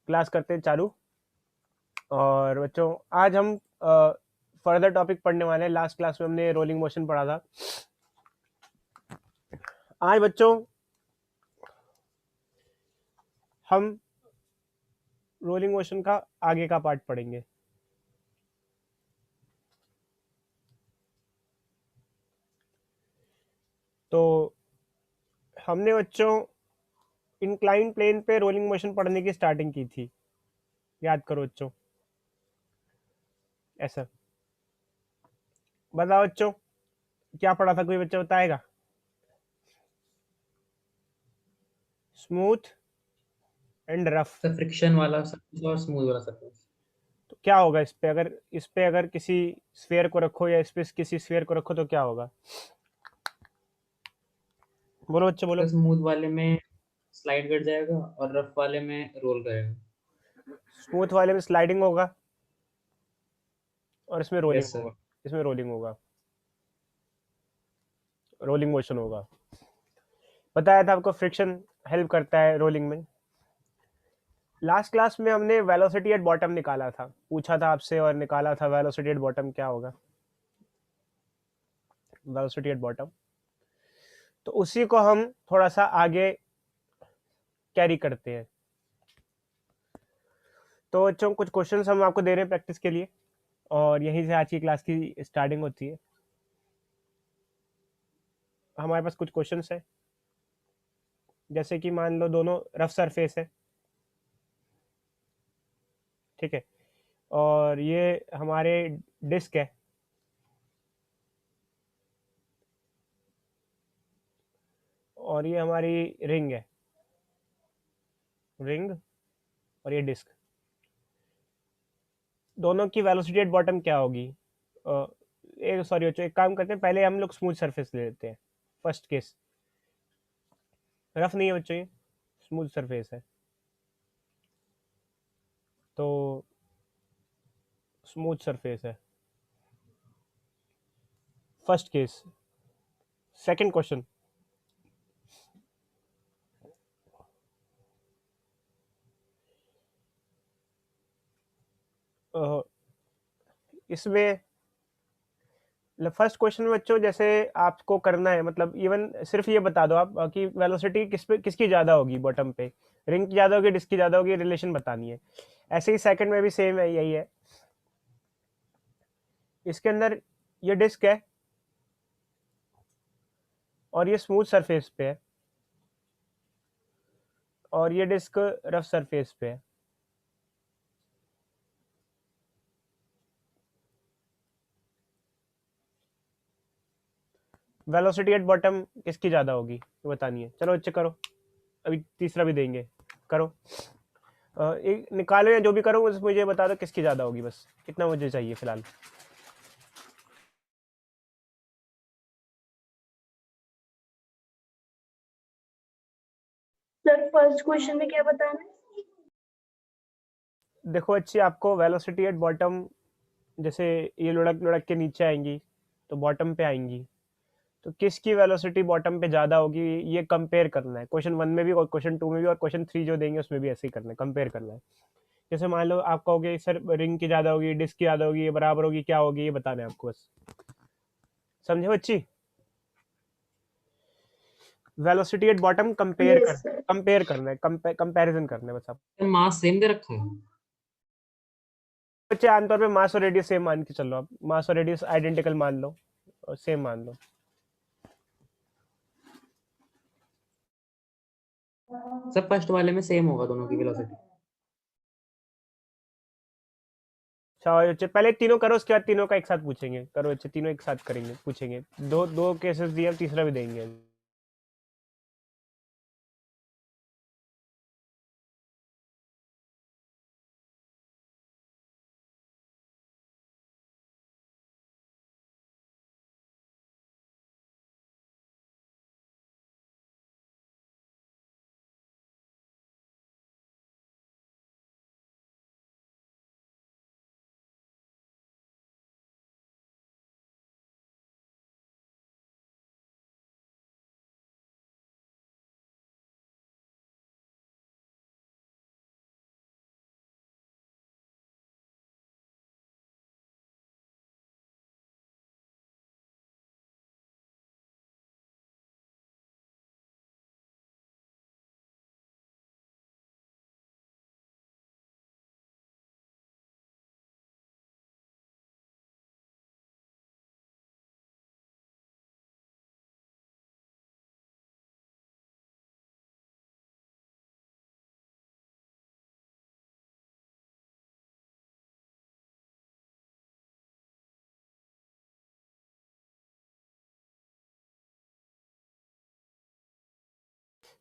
Class करते हैं चालू। और बच्चों आज हम फर्दर टॉपिक पढ़ने वाले हैं। लास्ट क्लास में हमने रोलिंग मोशन पढ़ा था। आज बच्चों हम रोलिंग मोशन का आगे का पार्ट पढ़ेंगे। तो हमने बच्चों इंक्लाइन प्लेन पे रोलिंग मोशन पढ़ने की स्टार्टिंग की थी, याद करो बच्चों। ऐसा बताओ बच्चों, क्या पढ़ा था? कोई बच्चा बताएगा? Smooth and rough. Sir friction वाला सरफेस और स्मूथ वाला सरफेस। तो क्या होगा इस पे अगर किसी स्फीयर को रखो या इस पे किसी स्फीयर को रखो तो क्या होगा? बोलो बच्चे बोलो। सर स्मूथ वाले में स्लाइड कट जाएगा और रफ वाले में रोल रहेगा। स्मूथ वाले में स्लाइडिंग होगा और इसमें रोलिंग यस सर। होगा। इसमें रोलिंग होगा, रोलिंग मोशन होगा। बताया था आपको फ्रिक्शन हेल्प करता है रोलिंग में। लास्ट क्लास में हमने वेलोसिटी एट बॉटम निकाला था, पूछा था आपसे और निकाला था वेलोसिटी एट बॉटम क्या होगा। वेलोसिटी एट बॉटम, तो उसी को हम थोड़ा सा आगे कैरी करते हैं। तो बच्चों कुछ क्वेश्चंस हम आपको दे रहे हैं प्रैक्टिस के लिए, और यहीं से आज की क्लास की स्टार्टिंग होती है। हमारे पास कुछ क्वेश्चंस है, जैसे कि मान लो दोनों रफ सरफेस है, ठीक है, और ये हमारे डिस्क है, और ये हमारी रिंग है, रिंग और ये डिस्क। दोनों की वेलोसिटी एट बॉटम क्या होगी? एक सॉरी बच्चों, एक काम करते हैं, पहले हम लोग स्मूथ सरफेस ले लेते हैं। फर्स्ट केस, रफ नहीं है बच्चों, ये स्मूथ सरफेस है। तो स्मूथ सरफेस है फर्स्ट केस। सेकंड क्वेश्चन, इसमें फर्स्ट क्वेश्चन में बच्चों जैसे आपको करना है, मतलब इवन सिर्फ ये बता दो आप कि वेलोसिटी किसकी ज़्यादा होगी बॉटम पे, रिंग की ज़्यादा होगी डिस्क की ज़्यादा होगी, रिलेशन बतानी है। ऐसे ही सेकंड में भी सेम है, यही है। इसके अंदर ये डिस्क है और ये स्मूथ सरफेस पे है, और ये डिस्क रफ सरफेस पे है। वेलोसिटी एट बॉटम किसकी ज़्यादा होगी ये बतानी है। चलो बच्चे करो, अभी तीसरा भी देंगे, करो। एक निकालो या जो भी करो मुझे बता दो किसकी ज़्यादा होगी, बस इतना मुझे चाहिए फिलहाल। सर फर्स्ट क्वेश्चन में क्या बताना है? देखो अच्छी, आपको वेलोसिटी एट बॉटम, जैसे ये लुढ़क लुढ़क के नीचे आएंगी तो बॉटम पे आएंगी, तो किसकी वेलोसिटी बॉटम पे ज़्यादा होगी ये कंपेयर करना है। क्वेश्चन वन में भी और क्वेश्चन टू में भी और क्वेश्चन थ्री जो देंगे उसमें भी ऐसे ही करना है, कंपेयर करना है। जैसे मान लो आप कहोगे सर रिंग की ज़्यादा होगी, डिस्क की ज़्यादा होगी, ये बराबर होगी, क्या होगी ये बताना है आपको बस। समझे बच्ची? Velocity at bottom yes sir. Compare करना है, कंपैरिजन करना है बस आप। मास सेम दे रखा है। बच्चे आमतौर पे मास और रेडियस सेम मान के चलो, आप मास और रेडियस आइडेंटिकल मान लो और सेम मान लो। सर फर्स्ट वाले में सेम होगा दोनों की वेलोसिटी। अच्छा बच्चे पहले तीनों करो, उसके बाद तीनों का एक साथ पूछेंगे। करो बच्चे, तीनों एक साथ करेंगे, पूछेंगे। दो दो केसेस दिए, तीसरा भी देंगे।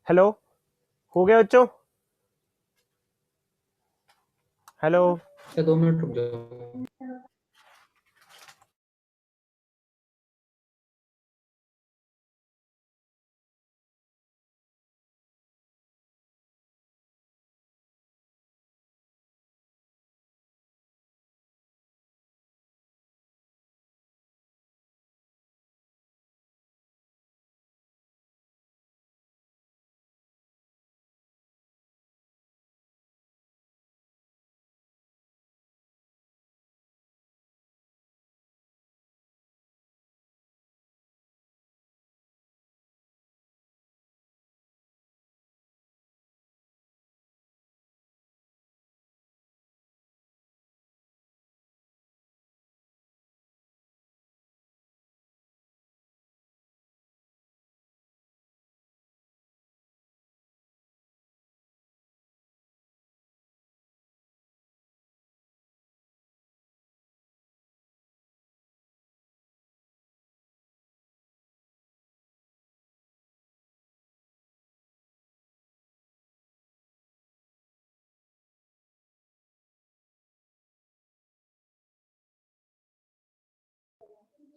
हेलो, हो गया बच्चों? हेलो, सर 2 मिनट रुक जाओ।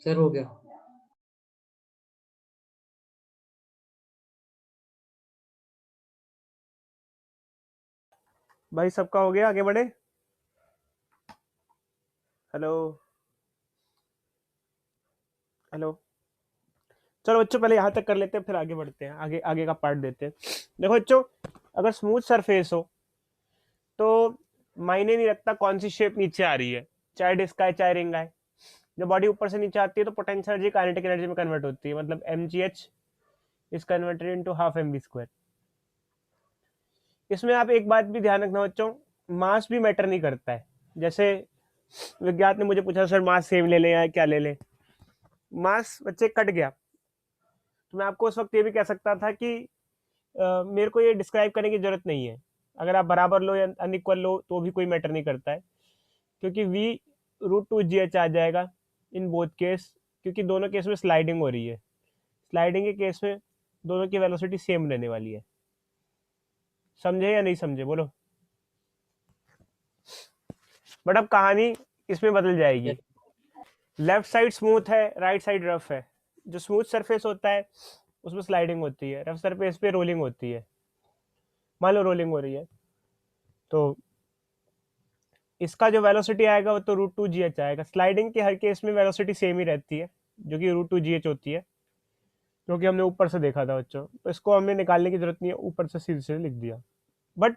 सर हो गया। भाई सबका हो गया, आगे बढ़े? Hello, hello. चलो बच्चों, पहले यहाँ तक कर लेते हैं, फिर आगे बढ़ते हैं, आगे आगे का पार्ट देते हैं। देखो बच्चों, अगर स्मूथ सरफेस हो तो मायने नहीं रखता कौन सी शेप नीचे आ रही है, चाहे डिस्क आए चाहे रिंग आए। जब बॉडी ऊपर से नीचे आती है तो पोटेंशियल एनर्जी काइनेटिक एनर्जी में कन्वर्ट होती है, मतलब mgh is converted into half mv²। इसमें आप एक बात भी ध्यान रखना बच्चों, मास भी मैटर नहीं करता है। जैसे विज्ञात ने मुझे पूछा, सर मास सेम ले लें या क्या ले लें? मास बच्चे कट गया तो मैं आपको उस वक्त ये भी कह सकता था कि मेरे को ये डिस्क्राइब करने की जरूरत नहीं है। अगर आप बराबर लो या अनइक्वल लो तो भी कोई मैटर नहीं करता है, क्योंकि v√2gh आ जाएगा इन बोथ केस, क्योंकि दोनों केस में स्लाइडिंग हो रही है। स्लाइडिंग के केस में दोनों की वेलोसिटी सेम रहने वाली है। समझे या नहीं समझे, बोलो। बट अब कहानी इसमें बदल जाएगी। लेफ्ट साइड स्मूथ है, राइट साइड रफ है। जो स्मूथ सरफेस होता है उसमें स्लाइडिंग होती है, रफ सरफेस पे रोलिंग होती है। मान लो रोलिंग हो रही है तो इसका जो वेलोसिटी आएगा वो तो √2gh आएगा। स्लाइडिंग के हर केस में वेलोसिटी सेम ही रहती है, जो कि √2gh होती है, क्योंकि हमने ऊपर से देखा था बच्चों, तो इसको हमें निकालने की जरूरत नहीं है, ऊपर से सीधे सीधे लिख दिया। बट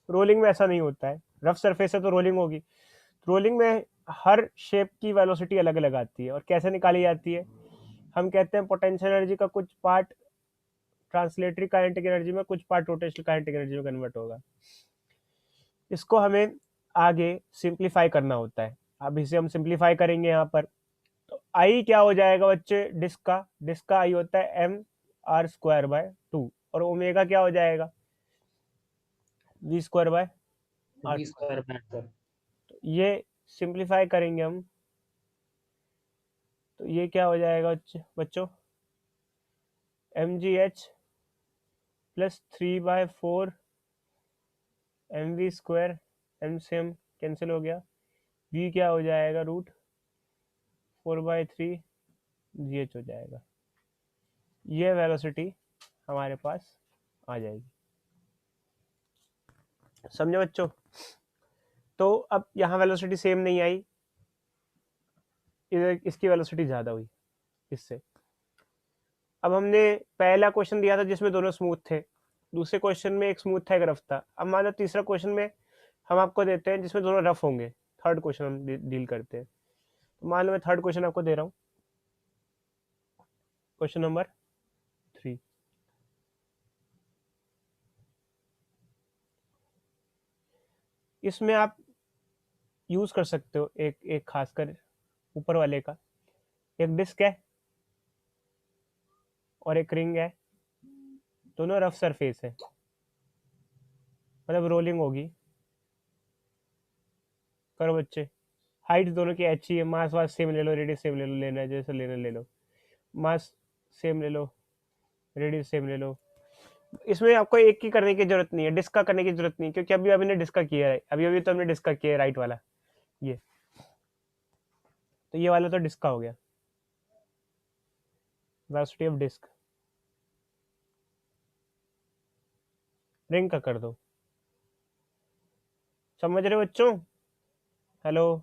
रोलिंग में ऐसा नहीं होता है। रफ सरफेस है तो रोलिंग होगी। रोलिंग में हर शेप की वेलोसिटी अलग अलग आती है। और कैसे निकाली जाती है? हम कहते हैं पोटेंशियल एनर्जी का कुछ पार्ट ट्रांसलेटरी काइनेटिक एनर्जी में, कुछ पार्ट रोटेशनल काइनेटिक एनर्जी में कन्वर्ट होगा। इसको हमें आगे सिंप्लीफाई करना होता है। अब इसे हम सिंप्लीफाई करेंगे यहाँ पर, तो आई क्या हो जाएगा बच्चे? डिस्क का आई होता है mr²/2, और ओमेगा क्या हो जाएगा? v²/r²। v स्क्वायर में सर। तो ये सिंप्लीफाई करेंगे हम, तो ये क्या हो जाएगा बच्चों? mgh प्लस 3/4 mv², m से m कैंसिल हो गया, v क्या हो जाएगा? √4/3 gh हो जाएगा। ये वेलोसिटी हमारे पास आ जाएगी। समझे बच्चों? तो अब यहाँ वेलोसिटी सेम नहीं आई, इधर इसकी वेलोसिटी ज़्यादा हुई इससे। अब हमने पहला क्वेश्चन दिया था जिसमें दोनों स्मूथ थे, दूसरे क्वेश्चन में एक स्मूथ था एक रफ था। अब मान लो तीसरा क्वेश्चन में हम आपको देते हैं जिसमें दोनों रफ होंगे, थर्ड क्वेश्चन हम डील करते हैं। तो मान लो मैं थर्ड क्वेश्चन आपको दे रहा हूँ, क्वेश्चन नंबर 3। इसमें आप यूज कर सकते हो एक एक खासकर ऊपर वाले का, एक डिस्क है और एक रिंग है, दोनों रफ सरफेस है, मतलब रोलिंग होगी। करो बच्चे, हाइट दोनों की अच्छी है, मास वास सेम ले लो, रेडियस सेम ले लो, लेना है जैसे लेना ले लो, मास सेम ले लो, रेडियस सेम ले लो, इसमें आपको एक की करने की जरूरत नहीं है, डिस्क का करने की जरूरत नहीं है, क्योंकि अभी अभी ने डिस्क का किया है, अभी अभी तो हमने डिस्क का किया है राइट वाला ये, तो ये वाला तो डिस्क का हो गया, वेलोसिटी ऑफ डिस्क। रिंग का कर दो। समझ रहे हो बच्चों? हेलो,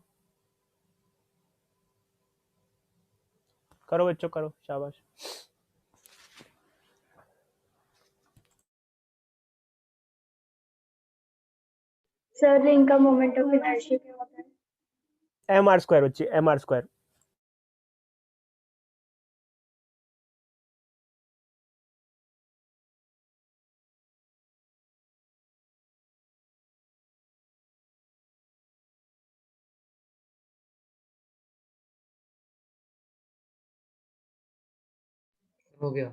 करो बच्चों करो, शाबाश। सर रिंग का मोमेंट ऑफ इनर्शिया क्या होता है? एम आर स्क्वायर बच्चे, एम आर स्क्वायर। हो गया।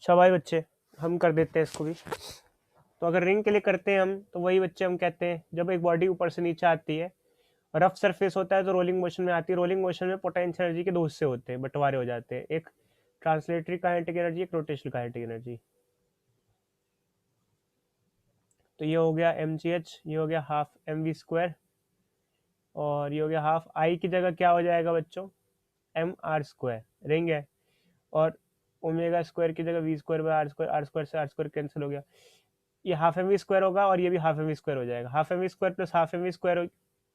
शाबाश बच्चे, हम कर देते हैं इसको भी। तो अगर रिंग के लिए करते हैं हम, तो वही बच्चे हम कहते हैं, जब एक बॉडी ऊपर से नीचे आती है, रफ सरफेस होता है तो रोलिंग मोशन में आती है, रोलिंग मोशन में पोटेंशियल एनर्जी के दो हिस्से होते हैं, बंटवारे हो जाते हैं, एक ट्रांसलेटरी काइनेटिक एनर्जी, एक रोटेशनल काइनेटिक एनर्जी। तो ये हो गया एम जी एच, ये हो गया हाफ एम वी स्क्वायर, और ये हो गया हाफ आई की जगह क्या हो जाएगा बच्चों, एम आर स्क्वायर, रिंग है, और ओमेगा स्क्वायर की जगह v square by r square से आर स्क्वायर कैंसिल हो गया, ये हाफ एम वी स्क्वायर होगा, और ये भी हाफ एम वी स्क्वायर हो जाएगा, half m v square plus half m v square,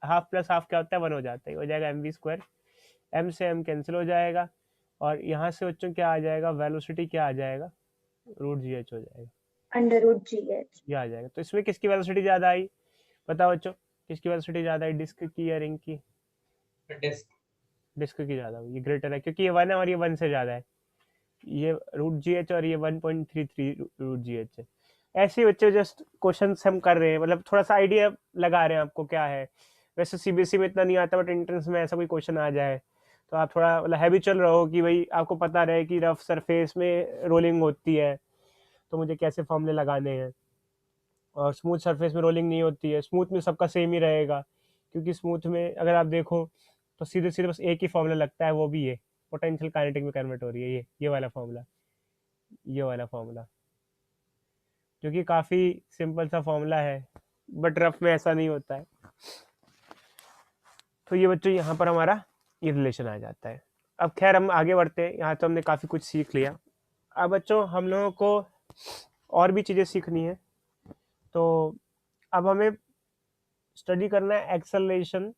half plus half क्या होता है, वन हो जाता है, हो जाएगा एम वी स्क्वायर, एम से एम कैंसिल हो जाएगा, और यहाँ से बच्चों क्या आ जाएगा, वेलोसिटी क्या आ जाएगा, रूट जी एच हो जाएगा, अंडर रूट जी एच। ये आ जाएगा। तो इसमें किसकी वेलोसिटी ज़्यादा आई, बताओ बच्चों, किसकी वेलोसिटी ज़्यादा आई, डिस्क की या रिंग की? डिस्क। डिस्क की ज़्यादा हुई, ये ग्रेटर है, क्योंकि ये वन है और ये वन से ज़्यादा है, ये रूट जी एच और ये 1.33 रूट जी एच है। ऐसे ही बच्चे जस्ट क्वेश्चन हम कर रहे हैं, मतलब थोड़ा सा आइडिया लगा रहे हैं आपको क्या है। वैसे सीबीएसई में इतना नहीं आता, बट एंट्रेंस में ऐसा कोई क्वेश्चन आ जाए तो आप थोड़ा मतलब हैबिचुअल रहो कि भाई आपको पता रहे कि रफ सरफेस में रोलिंग होती है तो मुझे कैसे फॉर्मूले लगाने हैं, और स्मूथ सरफेस में रोलिंग नहीं होती है, स्मूथ में सबका सेम ही रहेगा, क्योंकि स्मूथ में अगर आप देखो तो सीधे सीधे बस एक ही फॉर्मूला लगता है, वो भी ये पोटेंशियल काइनेटिक में कन्वर्ट हो रही है, ये वाला फॉर्मूला, ये वाला फॉर्मूला, जो कि काफ़ी सिंपल सा फॉर्मूला है, बट रफ में ऐसा नहीं होता है। तो ये बच्चों यहाँ पर हमारा ये रिलेशन आ जाता है। अब खैर हम आगे बढ़ते हैं, यहाँ तो हमने काफ़ी कुछ सीख लिया। अब बच्चों हम लोगों को और भी चीज़ें सीखनी है, तो अब हमें स्टडी करना है acceleration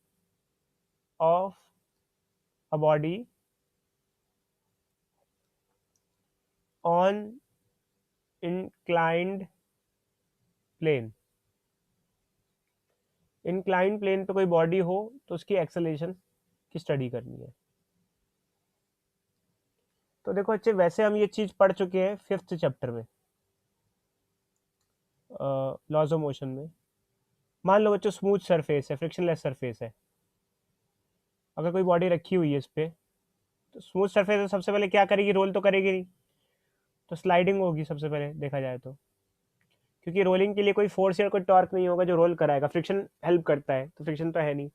of a body on inclined plane. Inclined plane पे कोई बॉडी हो तो उसकी एक्सेलरेशन की स्टडी करनी है। तो देखो अच्छे, वैसे हम ये चीज़ पढ़ चुके हैं 5th चैप्टर में, लॉज ऑफ मोशन में। मान लो बच्चों स्मूथ सरफेस है, फ्रिक्शनलेस सरफेस है, अगर कोई बॉडी रखी हुई है इस पे, तो स्मूथ सरफेस है, सबसे पहले क्या करेगी, रोल तो करेगी नहीं, तो स्लाइडिंग होगी सबसे पहले देखा जाए तो, क्योंकि रोलिंग के लिए कोई फोर्स या कोई टॉर्क नहीं होगा जो रोल कराएगा, फ्रिक्शन हेल्प करता है, तो फ्रिक्शन तो है नहीं।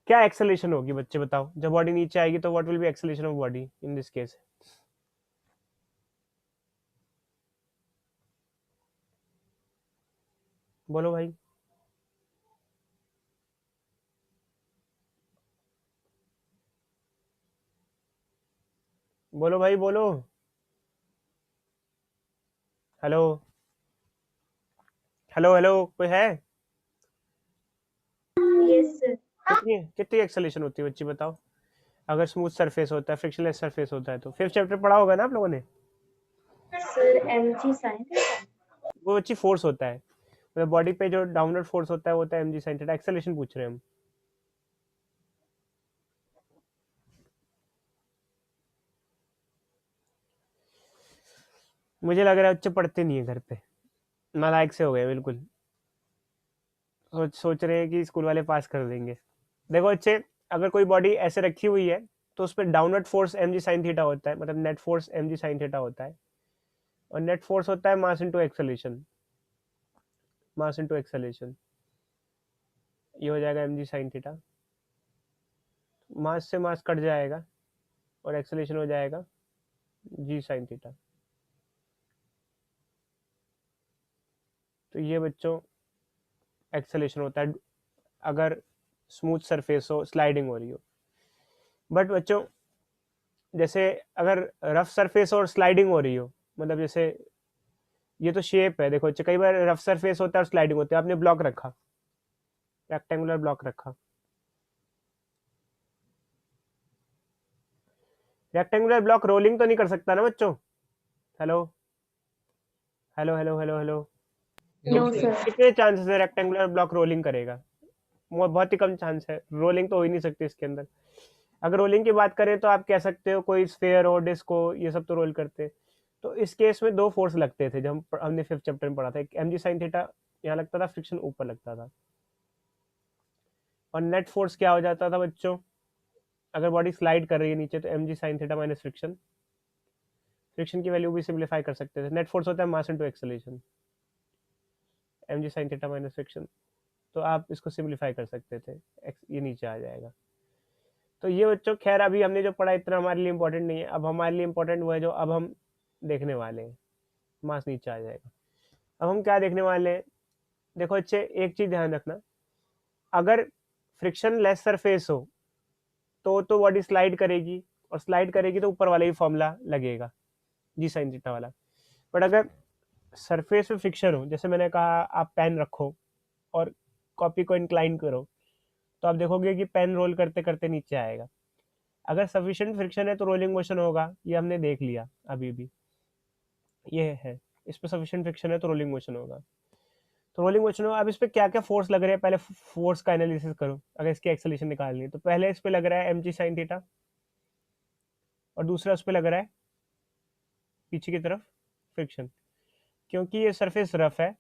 क्या एक्सेलरेशन होगी बच्चे बताओ, जब बॉडी नीचे आएगी तो what will be acceleration of body in this case? बोलो भाई, बोलो भाई बोलो, हेलो, हेलो हेलो, कोई है? Yes sir. कितनी कितनी एक्सेलरेशन होती है बच्ची बताओ, अगर स्मूथ सरफेस होता है, फ्रिक्शनलेस सरफेस होता है तो? 5th चैप्टर पढ़ा होगा ना आप लोगों ने? Sir m g sine. वो बच्ची फोर्स होता है, मतलब बॉडी पे जो डाउनवर्ड फोर्स होता है वो होता है mg sin थीटा। एक्सेलरेशन पूछ रहे हैं हम। मुझे लग रहा है बच्चे पढ़ते नहीं है घर पे, नालायक से हो गए बिल्कुल, सोच रहे हैं कि स्कूल वाले पास कर देंगे। देखो बच्चे, अगर कोई बॉडी ऐसे रखी हुई है तो उस पर downward force mg sin theta होता है, मतलब net force mg sin theta होता है, और नेट फोर्स होता है mass into acceleration, mass into acceleration, ये हो जाएगा mg sin थीटा, मास से मास कट जाएगा और एक्सेलरेशन हो जाएगा g sin थीटा। तो ये बच्चों एक्सेलेरेशन होता है अगर स्मूथ सरफेस हो, स्लाइडिंग हो रही हो। बट बच्चों जैसे अगर रफ सरफेस और स्लाइडिंग हो रही हो, मतलब जैसे ये तो शेप है, देखो बच्चे कई बार रफ सरफेस होता है और स्लाइडिंग होती है। आपने ब्लॉक रखा, रेक्टेंगुलर ब्लॉक रखा, रेक्टेंगुलर ब्लॉक रोलिंग तो नहीं कर सकता ना बच्चों? Hello hello hello hello hello, no No, sir. Sir. कितने चांसेस है रेक्टेंगुलर ब्लॉक रोलिंग करेगा? बहुत ही कम चांस है, रोलिंग तो हो ही नहीं सकती इसके अंदर। अगर रोलिंग की बात करें तो आप कह सकते हो कोई स्फेयर हो, डिस्क हो, ये सब तो रोल करते हैं। तो इस केस में दो फोर्स लगते थे, जब हमने 5th चैप्टर में पढ़ा था। एक mg sin थीटा यहाँ लगता था, फ्रिक्शन ऊपर लगता था। और नेट फोर्स क्या हो जाता था बच्चों, अगर बॉडी स्लाइड कर रही है नीचे तो mg sin theta minus friction. Friction की वैल्यू भी सिंप्लीफाई कर सकते थे। नेट फोर्स होता है mass into acceleration, mg sin theta minus friction. तो आप इसको सिंप्लीफाई कर सकते थे, ये नीचे आ जाएगा। तो ये बच्चों खैर अभी हमने जो पढ़ा इतना हमारे लिए इंपॉर्टेंट नहीं है। अब हमारे लिए इंपॉर्टेंट वो है जो अब हम देखने वाले हैं, मास नीचे आ जाएगा। अब हम क्या देखने वाले हैं, देखो अच्छे एक चीज ध्यान रखना, अगर फ्रिक्शन लेस सरफेस हो तो बॉडी स्लाइड करेगी, और स्लाइड करेगी तो ऊपर वाला ही फॉर्मूला लगेगा, जी साइन थीटा वाला। बट अगर सरफेस पे फ्रिक्शन हो, जैसे मैंने कहा आप पेन रखो और कॉपी को इंक्लाइन करो, तो आप देखोगे कि पेन रोल करते करते नीचे आएगा। अगर सफिशिएंट फ्रिक्शन है तो रोलिंग मोशन होगा, ये हमने देख लिया अभी भी, ये है। इस पर सफिशिएंट फ्रिक्शन है तो रोलिंग मोशन होगा। तो रोलिंग मोशन होगा। अब इस पे क्या क्या फोर्स लग रहे हैं, पहले फोर्स का एनालिसिस करो। अगर इसकी एक्सेलरेशन निकालनी है तो पहले इस पे लग रहा है mg sin थीटा, और दूसरा उस पे लग रहा है पीछे की तरफ फ्रिक्शन, क्योंकि ये सरफेस रफ है,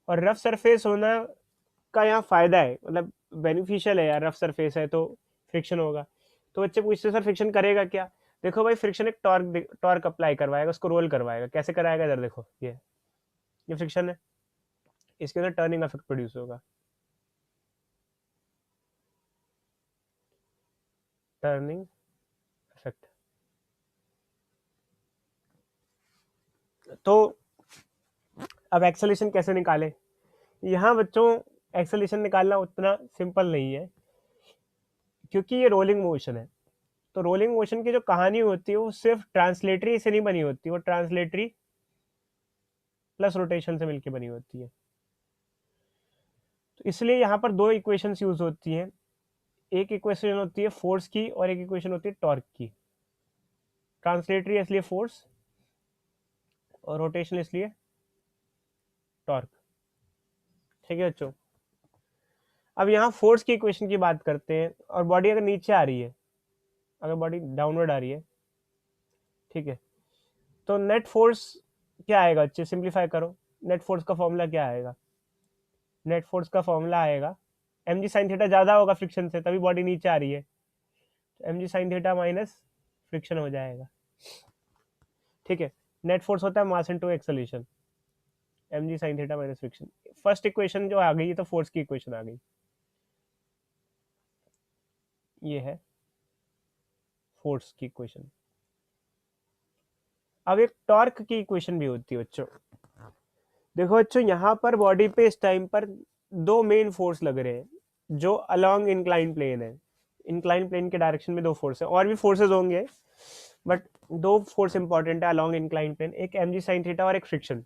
और रफ सरफेस होना का यहाँ फायदा है, मतलब बेनिफिशियल है यार, रफ सरफेस है तो फ्रिक्शन होगा। तो बच्चे पूछते सर फ्रिक्शन करेगा क्या? देखो भाई, फ्रिक्शन एक टॉर्क टॉर्क अप्लाई करवाएगा, उसको रोल करवाएगा। कैसे कराएगा, इधर देखो, ये फ्रिक्शन है, इसके अंदर टर्निंग इफेक्ट प्रोड्यूस होगा, टर्निंग इफेक्ट। तो अब एक्सेलेरेशन कैसे निकाले? यहाँ बच्चों एक्सेलेरेशन निकालना उतना सिंपल नहीं है, क्योंकि ये रोलिंग मोशन है। तो रोलिंग मोशन की जो कहानी होती है वो सिर्फ ट्रांसलेटरी से नहीं बनी होती, वो ट्रांसलेटरी प्लस रोटेशन से मिलकर बनी होती है। तो इसलिए यहाँ पर दो इक्वेशंस यूज होती हैं। एक इक्वेशन होती है फोर्स की और एक इक्वेशन होती है टॉर्क की। ट्रांसलेटरी इसलिए फोर्स और रोटेशन इसलिए टॉर्क। ठीक है बच्चों, अब यहाँ फोर्स की इक्वेशन की बात करते हैं। और बॉडी अगर नीचे आ रही है, अगर बॉडी डाउनवर्ड आ रही है, ठीक है, तो नेट फोर्स क्या आएगा बच्चे, सिंप्लीफाई करो। नेट फोर्स का फॉर्मूला क्या आएगा? नेट फोर्स का फॉर्मूला आएगा, mg sin थीटा ज्यादा होगा फ्रिक्शन से, तभी बॉडी नीचे आ रही है, तो mg sin theta minus friction हो जाएगा। ठीक है, नेट फोर्स होता है mass into acceleration, mg sin theta minus friction. First equation जो आ गई, ये तो फोर्स की इक्वेशन आ गई, ये है फोर्स की इक्वेशन। अब एक टॉर्क की इक्वेशन भी होती है बच्चों। देखो बच्चों, यहाँ पर बॉडी पे इस टाइम पर दो मेन फोर्स लग रहे हैं जो अलोंग इंक्लाइन प्लेन है। इंक्लाइन प्लेन के डायरेक्शन में दो फोर्स है, और भी फोर्सेज होंगे, बट दो फोर्स इंपॉर्टेंट है अलोंग इंक्लाइन प्लेन, एक mg sin थीटा और एक फ्रिक्शन।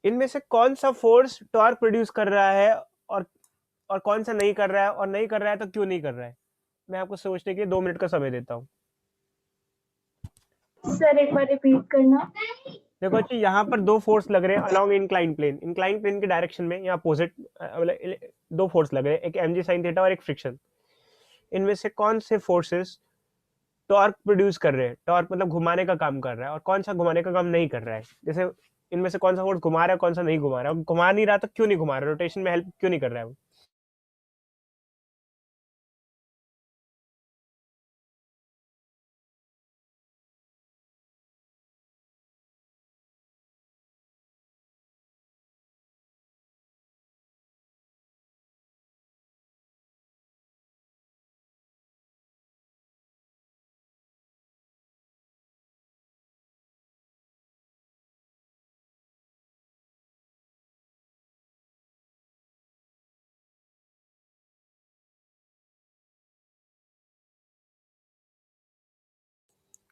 इनमें से कौन सा फोर्स टॉर्क प्रोड्यूस कर रहा है और कौन सा नहीं कर रहा है, और नहीं कर रहा है तो क्यों नहीं कर रहा है? मैं आपको सोचने के लिए 2 मिनट का समय देता हूँ। सर एक बार रिपीट करना। देखो अच्छा, यहाँ पर दो फोर्स लग रहे हैं along incline plane, incline plane के डायरेक्शन में, यहाँ अपोजिट दो फोर्स लग रहे हैं, एक mg sin थीटा और एक फ्रिक्शन। इनमें से कौन से फोर्सेस टॉर्क प्रोड्यूस कर रहे हैं, टॉर्क मतलब घुमाने का काम कर रहा है, और कौन सा घुमाने का काम नहीं कर रहा है? जैसे इनमें से कौन सा फोर्स घुमा रहा है, कौन सा नहीं घुमा रहा है? घुमा नहीं रहा तो क्यों नहीं घुमा रहा, रोटेशन में हेल्प क्यों नहीं कर रहा है वो?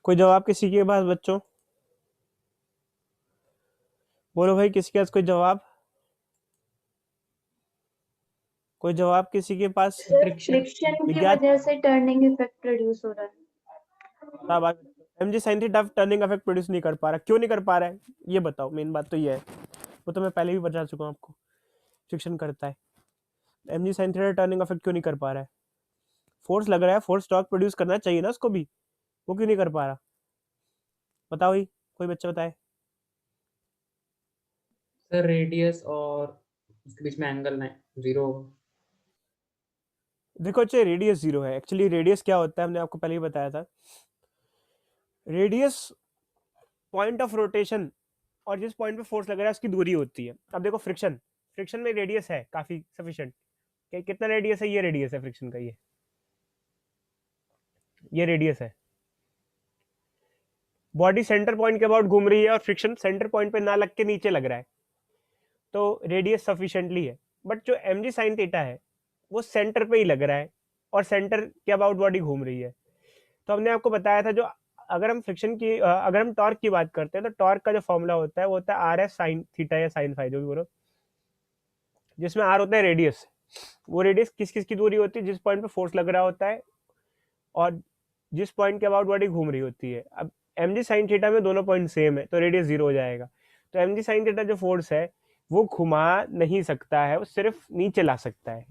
कोई जवाब किसी के पास बच्चों? बोलो भाई, किसी के पास कोई जवाब? कोई जवाब किसी के पास? सर फ्रिक्शन फ्रिक्शन की विज्ञान वजह से टर्निंग इफेक्ट प्रोड्यूस हो रहा है। mg sin theta turning effect produce नहीं कर पा रहा, क्यों नहीं कर पा रहा है ये बताओ। मेन बात तो ये है, वो तो मैं पहले भी बता चुका हूँ आपको, फ्रिक्शन करता है। mg sin theta turning effect क्यों नहीं कर पा रहा है? फोर्स लग रहा है, फोर्स टॉर्क प्रोड्यूस करना चाहिए ना उसको भी, वो क्यों नहीं कर पा रहा? बताओ ही, कोई बच्चा बताए। सर रेडियस और उसके बीच में एंगल है 0 होगा। देखो अच्छा, रेडियस 0 है। एक्चुअली रेडियस क्या होता है, हमने आपको पहले ही बताया था। रेडियस पॉइंट ऑफ रोटेशन और जिस पॉइंट पे फोर्स लग रहा है उसकी दूरी होती है। अब देखो फ्रिक्शन, फ्रिक्शन में रेडियस है काफी सफिशिएंट। कितना रेडियस है? ये रेडियस है फ्रिक्शन का, ये रेडियस है। बॉडी सेंटर पॉइंट के अबाउट घूम रही है और फ्रिक्शन सेंटर पॉइंट पे ना लग के नीचे लग रहा है, तो रेडियस सफिशिएंटली है। बट जो mg sin थीटा है वो सेंटर पे ही लग रहा है और सेंटर के अबाउट बॉडी घूम रही है। तो हमने आपको बताया था, जो अगर हम फ्रिक्शन की अगर हम टॉर्क की बात करते हैं तो टॉर्क का जो फॉर्मूला होता है वो होता है आर एफ साइन थीटा या साइन फाई, जो भी बोलो, जिसमें आर होता है रेडियस। वो रेडियस किस किस की दूरी होती है? जिस पॉइंट पे फोर्स लग रहा होता है और जिस पॉइंट के अबाउट बॉडी घूम रही होती है। अब mg sin थीटा में दोनों पॉइंट सेम है तो रेडियस 0 हो जाएगा। तो mg sin थीटा जो फोर्स है वो घुमा नहीं सकता है, वो सिर्फ नीचे ला सकता है।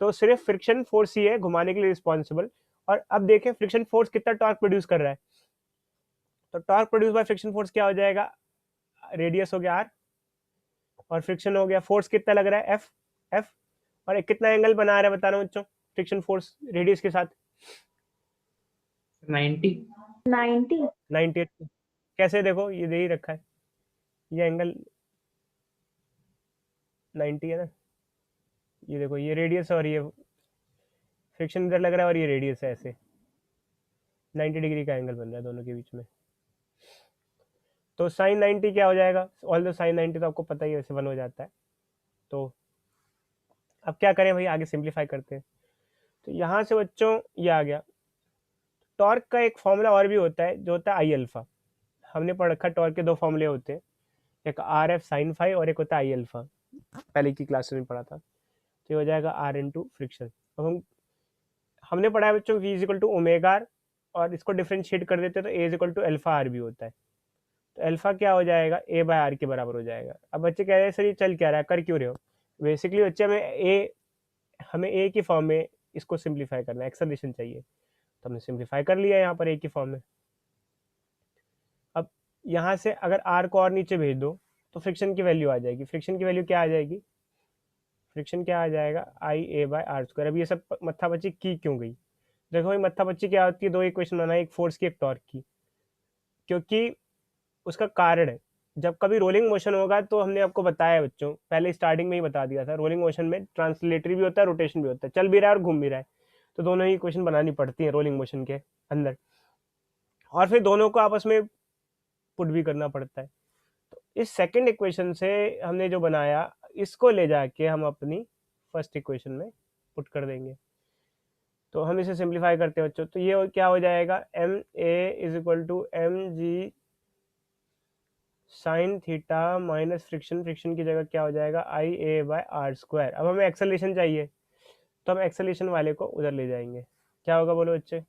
तो सिर्फ फ्रिक्शन फोर्स ही है घुमाने के लिए रिस्पॉन्सिबल। और अब देखें फ्रिक्शन फोर्स कितना टॉर्क प्रोड्यूस कर रहा है। तो torque produce by friction force क्या हो जाएगा? रेडियस हो गया आर और फ्रिक्शन हो गया फोर्स कितना लग रहा है एफ। एफ और कितना एंगल बना रहा है बता रहा हूँ बच्चों फ्रिक्शन फोर्स रेडियस के साथ? 90। 90। कैसे? देखो ये दे ही रखा है, ये एंगल 90 है ना। ये देखो ये रेडियस और ये फ्रिक्शन इधर लग रहा है और ये रेडियस है, ऐसे 90 डिग्री का एंगल बन रहा है दोनों के बीच में। तो साइन 90 क्या हो जाएगा? ऑल दो साइन 90 तो आपको पता ही है वैसे 1 हो जाता है। तो अब क्या करें भाई, आगे सिंप्लीफाई करते हैं। तो यहाँ से बच्चों ये आ गया। टॉर्क का एक फॉर्मूला और भी होता है जो होता है आई अल्फा। हमने पढ़ रखा टॉर्क के दो फॉर्मूले होते हैं, एक आर एफ साइन फाइव और एक होता है आई अल्फा, पहले की क्लास में पढ़ा था। तो ये हो जाएगा आर इन टू फ्रिक्शन। अब हमने पढ़ा है बच्चों v is equal to omega r, और इसको डिफ्रेंशिएट कर देते हैं तो a is equal to alpha r भी होता है। तो अल्फा क्या हो जाएगा? a बाय आर के बराबर हो जाएगा। अब बच्चे कह रहे हैं सर ये चल क्या रहा है, कर क्यों रहे हो? बेसिकली बच्चे हमें a की फॉर्म में इसको सिंप्लीफाई करना है, एक्सेलरेशन चाहिए, तो हमने सिंप्लीफाई कर लिया यहाँ पर a की फॉर्म में। अब यहाँ से अगर r को और नीचे भेज दो तो फ्रिक्शन की वैल्यू आ जाएगी। फ्रिक्शन की वैल्यू क्या आ जाएगी? फ्रिक्शन क्या आ जाएगा? I a by r square. अब ये सब मत्था बच्ची की क्यों गई? देखो भाई मत्था बच्ची क्या होती है, दो इक्वेशन बनाई, एक फोर्स की एक टॉर्क की, क्योंकि उसका कारण है। जब कभी रोलिंग मोशन होगा तो हमने आपको बताया बच्चों, पहले स्टार्टिंग में ही बता दिया था, रोलिंग मोशन में ट्रांसलेटरी भी होता है, रोटेशन भी होता है, चल भी रहा है और घूम भी रहा है, तो दोनों ही इक्वेशन बनानी पड़ती है रोलिंग मोशन के अंदर, और फिर दोनों को आपस में पुट भी करना पड़ता है। तो इस सेकंड इक्वेशन से हमने जो बनाया इसको ले जाके हम अपनी फर्स्ट इक्वेशन में पुट कर देंगे। तो हम इसे सिंप्लीफाई करते हैं बच्चों, तो ये क्या हो जाएगा? M a is equal to m g sine theta minus friction, friction की जगह क्या हो जाएगा? I a by r square. अब हमें एक्सेलरेशन चाहिए तो हम एक्सेलरेशन वाले को उधर ले जाएंगे। क्या होगा बोलो बच्चे?